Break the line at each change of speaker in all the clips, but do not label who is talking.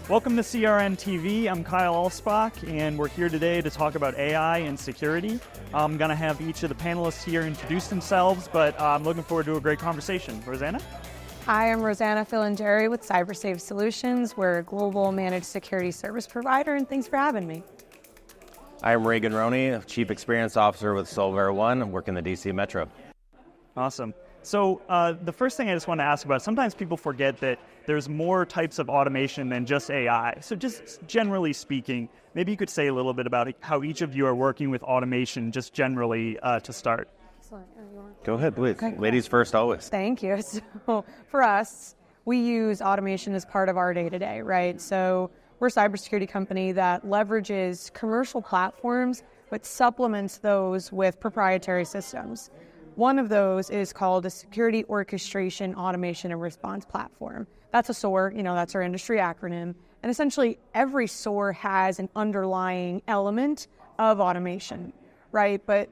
Welcome to CRN TV. I'm Kyle Alspach, and we're here today to talk about AI and security. I'm going to have each of the panelists here introduce themselves, but I'm looking forward to a great conversation. Rosanna?
Hi, I'm Rosanna Filangeri with CyberSafe Solutions. We're a global managed security service provider, and thanks for having me.
I'm Reagan Roney, Chief Experience Officer with Solver One. I work in the DC Metro.
Awesome. So the first thing I just want to ask about, sometimes people forget that there's more types of automation than just AI. So just generally speaking, maybe you could say a little bit about how each of you are working with automation just generally to start.
Excellent.
Go ahead, please.
Okay.
Ladies first, always.
Thank you. So for us, we use automation as part of our day-to-day, right? So we're a cybersecurity company that leverages commercial platforms but supplements those with proprietary systems. One of those is called a Security Orchestration, Automation, and Response Platform. That's a SOAR, that's our industry acronym. And essentially, every SOAR has an underlying element of automation, right? But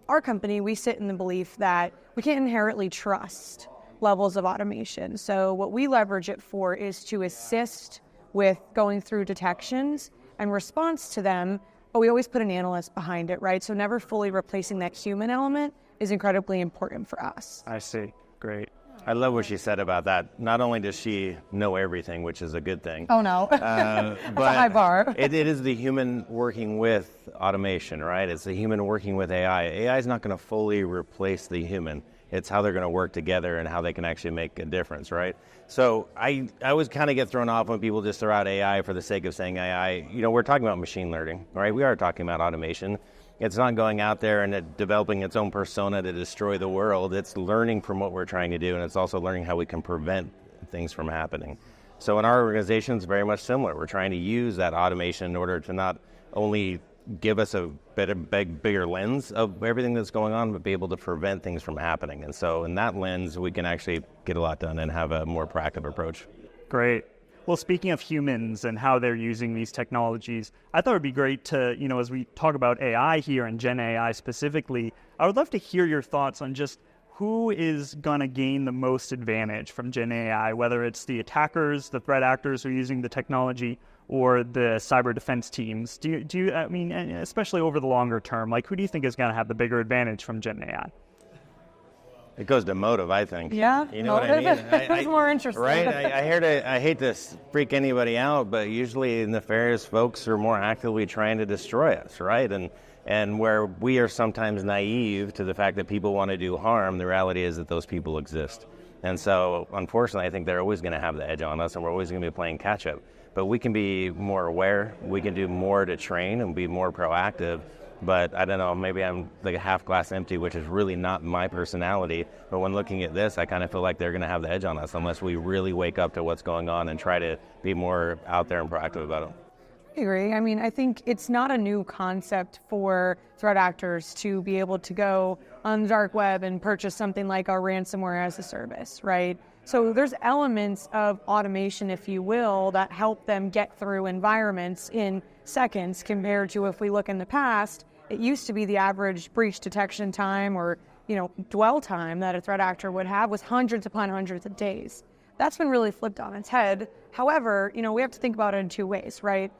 our company, we sit in the belief that we can't inherently trust levels of automation. So what we leverage it for is to assist with going through detections and response to them, but we always put an analyst behind it, right? So never fully replacing that human element is incredibly important for us.
I see. Great.
I love what she said about that. Not only does she know everything, which is a good thing.
Oh, no. That's a high bar.
It is the human working with automation, right? It's the human working with AI. AI is not going to fully replace the human. It's how they're going to work together and how they can actually make a difference, right? So I always kind of get thrown off when people just throw out AI for the sake of saying AI. We're talking about machine learning, right? We are talking about automation. It's not going out there and developing its own persona to destroy the world. It's learning from what we're trying to do, and it's also learning how we can prevent things from happening. So in our organization, it's very much similar. We're trying to use that automation in order to not only give us a bigger lens of everything that's going on, but be able to prevent things from happening. And so in that lens, we can actually get a lot done and have a more proactive approach.
Great. Well, speaking of humans and how they're using these technologies, I thought it would be great to, as we talk about AI here and Gen AI specifically, I would love to hear your thoughts on just who is going to gain the most advantage from Gen AI, whether it's the attackers, the threat actors who are using the technology, or the cyber defense teams. Do you, especially over the longer term, who do you think is going to have the bigger advantage from Gen AI?
It goes to motive, I think.
Yeah,
you know what I mean?
It's more interesting.
Right? I hate to freak anybody out, but usually nefarious folks are more actively trying to destroy us, right? And where we are sometimes naive to the fact that people want to do harm, the reality is that those people exist. And so, unfortunately, I think they're always going to have the edge on us, and we're always going to be playing catch-up. But we can be more aware, we can do more to train and be more proactive. But I don't know, maybe I'm like a half glass empty, which is really not my personality. But when looking at this, I kind of feel like they're going to have the edge on us unless we really wake up to what's going on and try to be more out there and proactive about it.
I agree. I think it's not a new concept for threat actors to be able to go on the dark web and purchase something like our ransomware as a service, right? So there's elements of automation, if you will, that help them get through environments in seconds compared to if we look in the past, it used to be the average breach detection time or, dwell time that a threat actor would have was hundreds upon hundreds of days. That's been really flipped on its head. However, we have to think about it in two ways, right?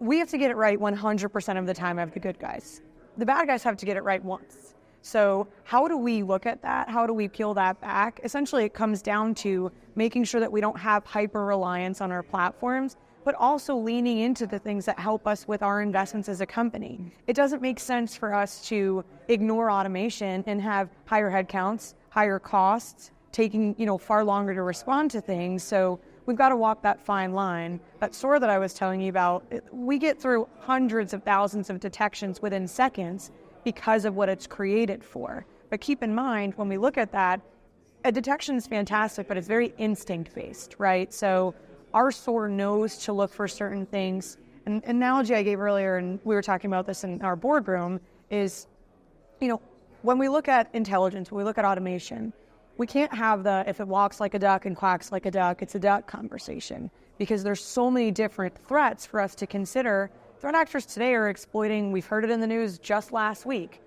We have to get it right 100% of the time of the good guys. The bad guys have to get it right once. So how do we look at that? How do we peel that back? Essentially, it comes down to making sure that we don't have hyper-reliance on our platforms, but also leaning into the things that help us with our investments as a company. It doesn't make sense for us to ignore automation and have higher headcounts, higher costs, taking far longer to respond to things. So we've got to walk that fine line. That SOAR that I was telling you about, we get through hundreds of thousands of detections within seconds because of what it's created for. But keep in mind, when we look at that, a detection is fantastic, but it's very instinct-based, right? So our SOAR knows to look for certain things. An analogy I gave earlier, and we were talking about this in our boardroom, is, when we look at intelligence, when we look at automation, we can't have the, if it walks like a duck and quacks like a duck, it's a duck conversation, because there's so many different threats for us to consider. Threat actors today are exploiting, we've heard it in the news just last week,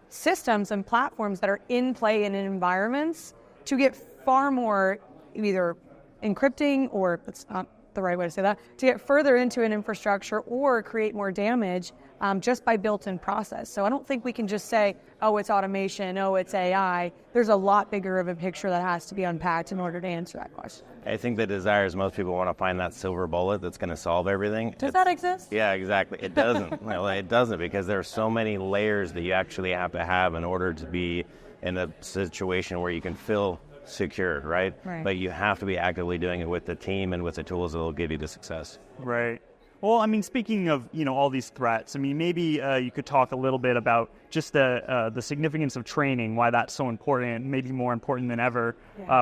systems and platforms that are in play in environments to get far more either encrypting or, let's not the right way to say that, to get further into an infrastructure or create more damage just by built-in process. So I don't think we can just say, oh, it's automation, oh, it's AI. There's a lot bigger of a picture that has to be unpacked in order to answer that question.
I think the desire is most people want to find that silver bullet that's going to solve everything.
Does that exist?
Yeah, exactly. It doesn't. Well, it doesn't, because there are so many layers that you actually have to have in order to be in a situation where you can feel secured, right? But you have to be actively doing it with the team and with the tools that will give you the success.
Right. Well, I mean, speaking of, all these threats, I mean, maybe you could talk a little bit about just the significance of training, why that's so important, maybe more important than ever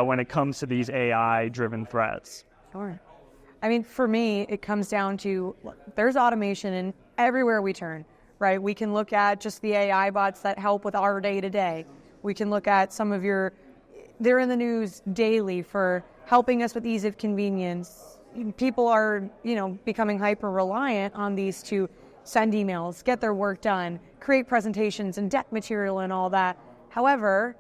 when it comes to these AI-driven threats.
Sure. I mean, for me, it comes down to, look, there's automation in everywhere we turn, right? We can look at just the AI bots that help with our day-to-day. We can look at some of they're in the news daily for helping us with ease of convenience. People are, becoming hyper-reliant on these to send emails, get their work done, create presentations and deck material and all that. However,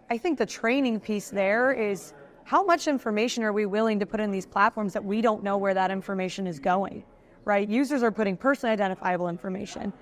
I think the training piece there is how much information are we willing to put in these platforms that we don't know where that information is going, right? Users are putting personally identifiable information,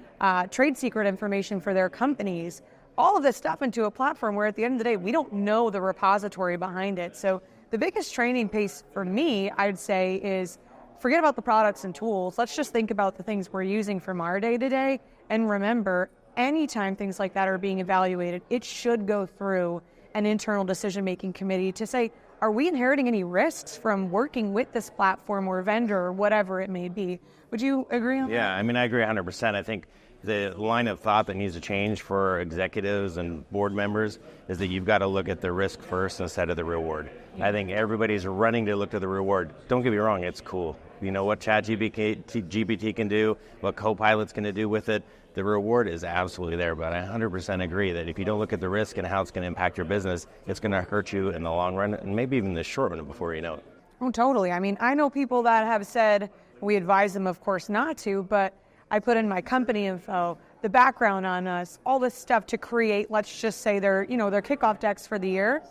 trade secret information for their companies, all of this stuff into a platform where at the end of the day, we don't know the repository behind it. So the biggest training piece for me, I'd say, is forget about the products and tools. Let's just think about the things we're using from our day-to-day. And remember, anytime things like that are being evaluated, it should go through an internal decision-making committee to say, are we inheriting any risks from working with this platform or vendor or whatever it may be? Would you agree on that?
Yeah, I mean, I agree 100%. I think the line of thought that needs to change for executives and board members is that you've got to look at the risk first instead of the reward. I think everybody's running to look to the reward. Don't get me wrong, it's cool. You know what ChatGPT can do, what Copilot's going to do with it. The reward is absolutely there, but I 100% agree that if you don't look at the risk and how it's going to impact your business, it's going to hurt you in the long run and maybe even the short run before you know it.
Oh, totally. I mean, I know people that have said, we advise them, of course, not to, but I put in my company info, the background on us, all this stuff to create, let's just say their kickoff decks for the year.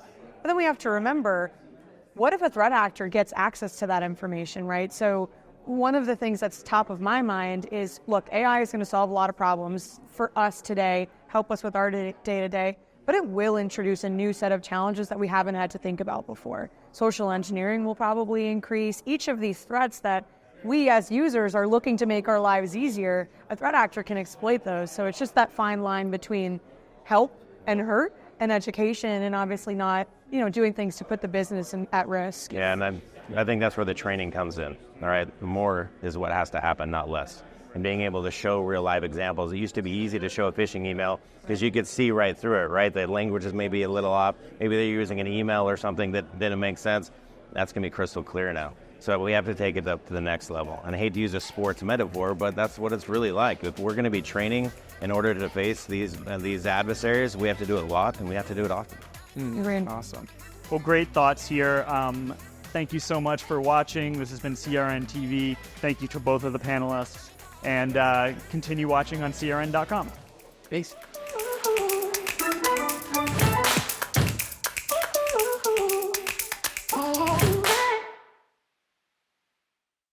But then we have to remember, what if a threat actor gets access to that information, right? So one of the things that's top of my mind is, look, AI is going to solve a lot of problems for us today, help us with our day-to-day, but it will introduce a new set of challenges that we haven't had to think about before. Social engineering will probably increase. Each of these threats that we as users are looking to make our lives easier, a threat actor can exploit those. So it's just that fine line between help and hurt and education, and obviously not, doing things to put the business at risk.
Yeah, and I think that's where the training comes in. All right, more is what has to happen, not less. And being able to show real live examples. It used to be easy to show a phishing email because you could see right through it, right? The language is maybe a little off. Maybe they're using an email or something that didn't make sense. That's going to be crystal clear now. So we have to take it up to the next level. And I hate to use a sports metaphor, but that's what it's really like. If we're going to be training in order to face these adversaries, we have to do it a lot, and we have to do it often.
Awesome. Well, great thoughts here. Thank you so much for watching. This has been CRN TV. Thank you to both of the panelists. And continue watching on crn.com.
Peace.